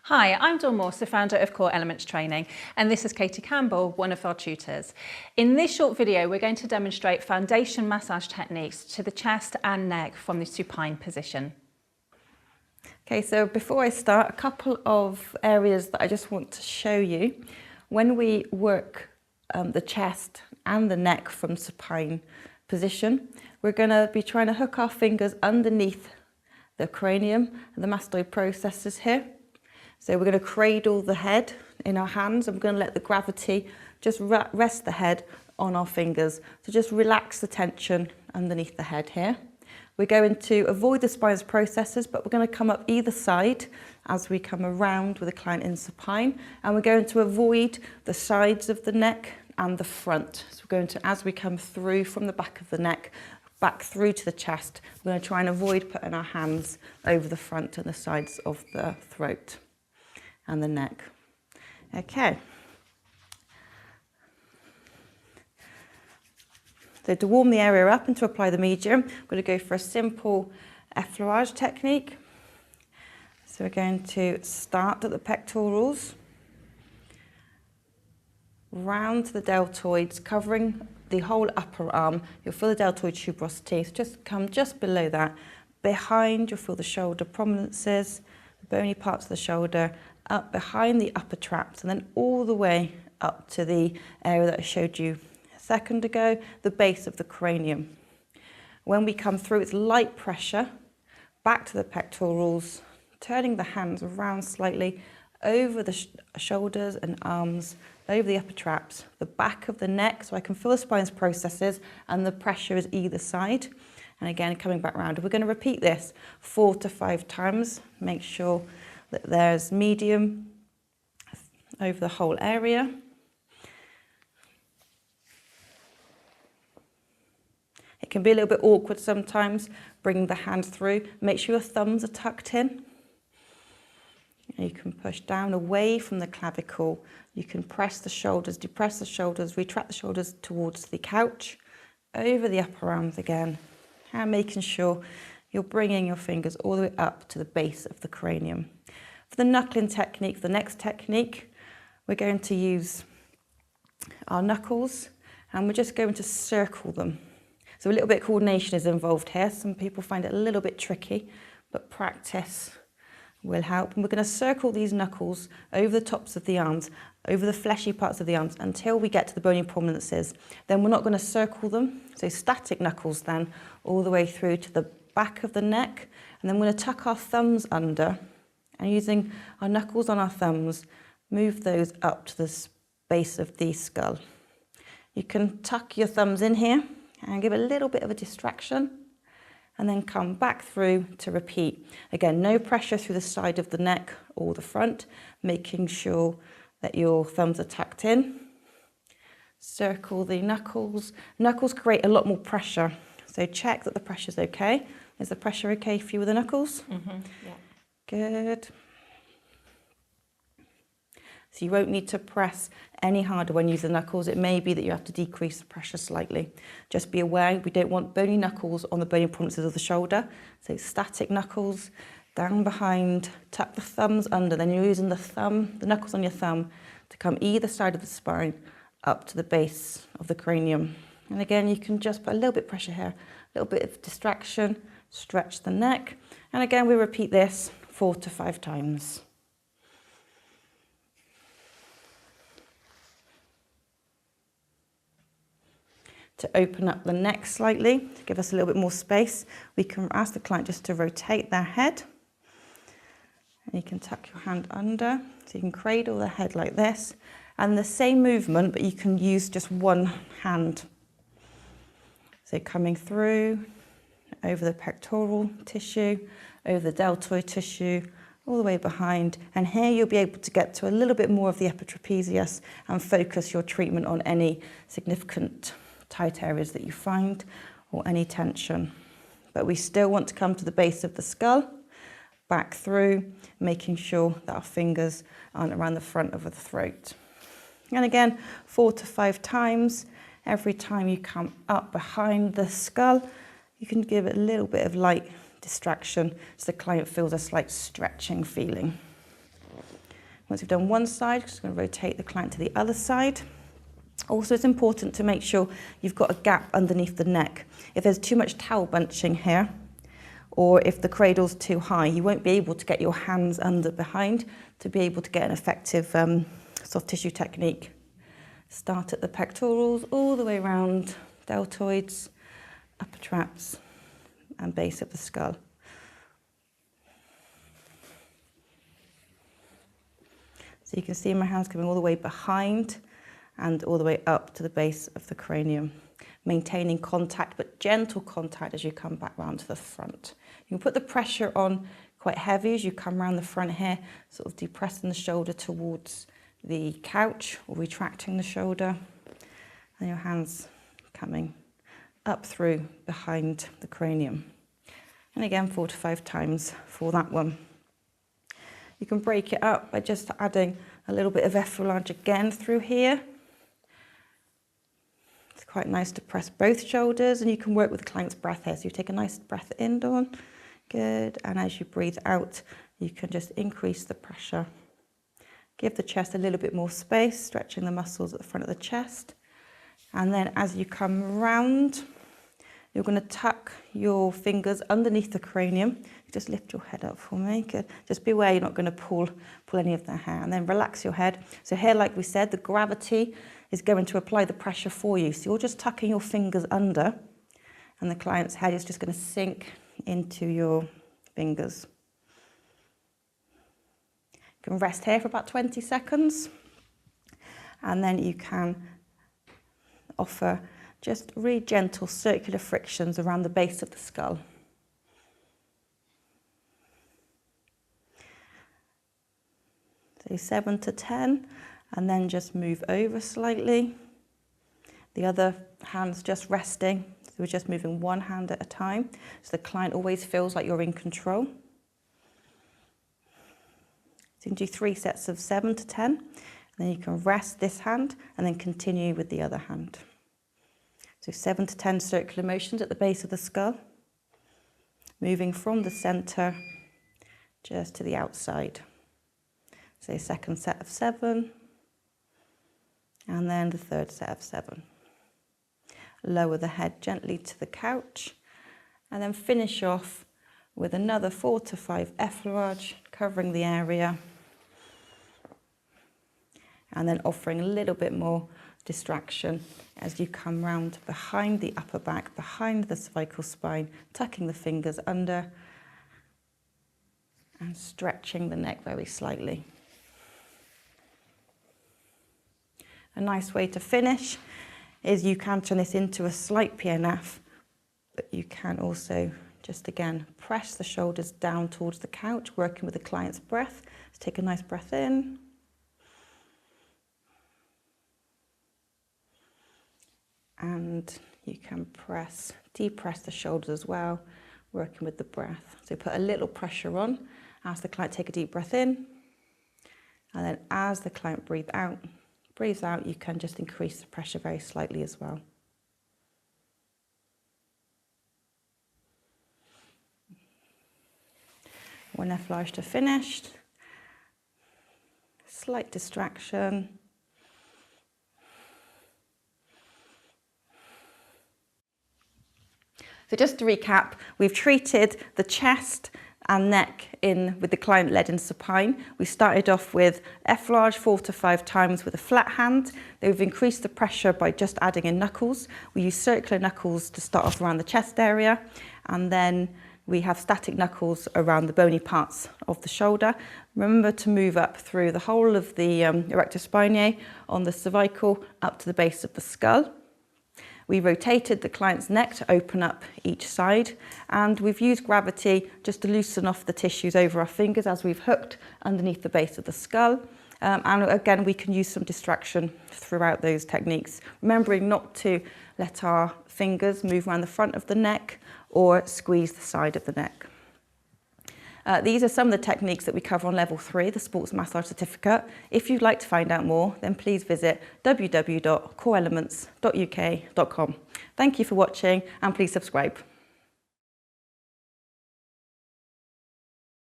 Hi, I'm Dawn Morse, the founder of Core Elements Training, and this is Katie Campbell, one of our tutors. In this short video, we're going to demonstrate foundation massage techniques to the chest and neck from the supine position. Okay, so before I start, a couple of areas that I just want to show you. When we work the chest and the neck from supine position, we're going to be trying to hook our fingers underneath the cranium and the mastoid processes here. So we're going to cradle the head in our hands and we're going to let the gravity just rest the head on our fingers. So just relax the tension underneath the head here. We're going to avoid the spine's processes, but we're going to come up either side as we come around with the client in supine. And we're going to avoid the sides of the neck and the front. So we're going to, as we come through from the back of the neck, back through to the chest, we're going to try and avoid putting our hands over the front and the sides of the throat and the neck. Okay. So to warm the area up and to apply the medium, I'm going to go for a simple effleurage technique. So we're going to start at the pectorals, round to the deltoids, covering the whole upper arm. You'll feel the deltoid tuberosity, so just come just below that. Behind, you'll feel the shoulder prominences, the bony parts of the shoulder, up behind the upper traps, and then all the way up to the area that I showed you a second ago, the base of the cranium. When we come through, it's light pressure, back to the pectorals, turning the hands around slightly, over the shoulders and arms, over the upper traps, the back of the neck, so I can feel the spine's processes, and the pressure is either side. And again, coming back round. We're going to repeat this 4 to 5 times. Make sure that there's medium over the whole area. It can be a little bit awkward sometimes, bringing the hand through. Make sure your thumbs are tucked in. And you can push down away from the clavicle. You can press the shoulders, depress the shoulders, retract the shoulders towards the couch, over the upper arms again, and making sure you're bringing your fingers all the way up to the base of the cranium. For the knuckling technique, the next technique, we're going to use our knuckles and we're just going to circle them. So a little bit of coordination is involved here. Some people find it a little bit tricky, but practice will help. And we're going to circle these knuckles over the tops of the arms, over the fleshy parts of the arms until we get to the bony prominences. Then we're not going to circle them, so static knuckles then, all the way through to the back of the neck. And then we're going to tuck our thumbs under and using our knuckles on our thumbs, move those up to the base of the skull. You can tuck your thumbs in here and give a little bit of a distraction and then come back through to repeat. Again, no pressure through the side of the neck or the front, making sure that your thumbs are tucked in. Circle the knuckles. Knuckles create a lot more pressure, so check that the pressure's okay. Is the pressure okay for you with the knuckles? Mm-hmm. Yeah. Good. So you won't need to press any harder when using the knuckles. It may be that you have to decrease the pressure slightly. Just be aware, we don't want bony knuckles on the bony prominences of the shoulder. So static knuckles, down behind, tuck the thumbs under. Then you're using the knuckles on your thumb to come either side of the spine up to the base of the cranium. And again, you can just put a little bit of pressure here, a little bit of distraction, stretch the neck. And again, we repeat this 4 to 5 times. To open up the neck slightly, to give us a little bit more space, we can ask the client just to rotate their head. And you can tuck your hand under, so you can cradle the head like this. And the same movement, but you can use just one hand. So coming through, over the pectoral tissue, over the deltoid tissue, all the way behind. And here you'll be able to get to a little bit more of the upper trapezius and focus your treatment on any significant tight areas that you find or any tension. But we still want to come to the base of the skull, back through, making sure that our fingers aren't around the front of the throat. And again, 4 to 5 times. Every time you come up behind the skull, you can give it a little bit of light distraction so the client feels a slight stretching feeling. Once we've done one side, just going to rotate the client to the other side. Also, it's important to make sure you've got a gap underneath the neck. If there's too much towel bunching here, or if the cradle's too high, you won't be able to get your hands under behind to be able to get an effective soft tissue technique. Start at the pectorals, all the way around deltoids, upper traps, and base of the skull. So you can see my hands coming all the way behind and all the way up to the base of the cranium, maintaining contact, but gentle contact as you come back round to the front. You can put the pressure on quite heavy as you come around the front here, sort of depressing the shoulder towards the couch or retracting the shoulder, and your hands coming up through behind the cranium. And again, 4 to 5 times for that one. You can break it up by just adding a little bit of effleurage again through here. It's quite nice to press both shoulders, and you can work with the client's breath here. So you take a nice breath in, Dawn. Good. And as you breathe out, you can just increase the pressure. Give the chest a little bit more space, stretching the muscles at the front of the chest. And then as you come round, you're going to tuck your fingers underneath the cranium. Just lift your head up for me. Good. Just be aware you're not going to pull any of the hair. And then relax your head. So here, like we said, the gravity is going to apply the pressure for you. So you're just tucking your fingers under, and the client's head is just going to sink into your fingers. You can rest here for about 20 seconds. And then you can offer just really gentle circular frictions around the base of the skull. So 7 to 10, and then just move over slightly. The other hand's just resting, so we're just moving one hand at a time, so the client always feels like you're in control. So you can do 3 sets of 7 to 10, and then you can rest this hand and then continue with the other hand. So 7 to 10 circular motions at the base of the skull, moving from the center just to the outside. So second set of 7, and then the third set of 7. Lower the head gently to the couch, and then finish off with another 4 to 5 effleurage, covering the area, and then offering a little bit more distraction as you come round behind the upper back, behind the cervical spine, tucking the fingers under and stretching the neck very slightly. A nice way to finish is you can turn this into a slight PNF, but you can also just again press the shoulders down towards the couch, working with the client's breath. Let's take a nice breath in. And you can depress the shoulders as well, working with the breath. So put a little pressure on, ask the client to take a deep breath in, and then as the client breathes out, you can just increase the pressure very slightly as well. One effleurage to finished, slight distraction. So just to recap, we've treated the chest and neck with the client led in supine. We started off with effleurage 4 to 5 times with a flat hand. Then we've increased the pressure by just adding in knuckles. We use circular knuckles to start off around the chest area, and then we have static knuckles around the bony parts of the shoulder. Remember to move up through the whole of the erector spinae on the cervical up to the base of the skull. We rotated the client's neck to open up each side, and we've used gravity just to loosen off the tissues over our fingers as we've hooked underneath the base of the skull. And again, we can use some distraction throughout those techniques, remembering not to let our fingers move around the front of the neck or squeeze the side of the neck. These are some of the techniques that we cover on level 3, the sports massage certificate. If you'd like to find out more, then please visit www.coreelements.uk.com. Thank you for watching, and please subscribe.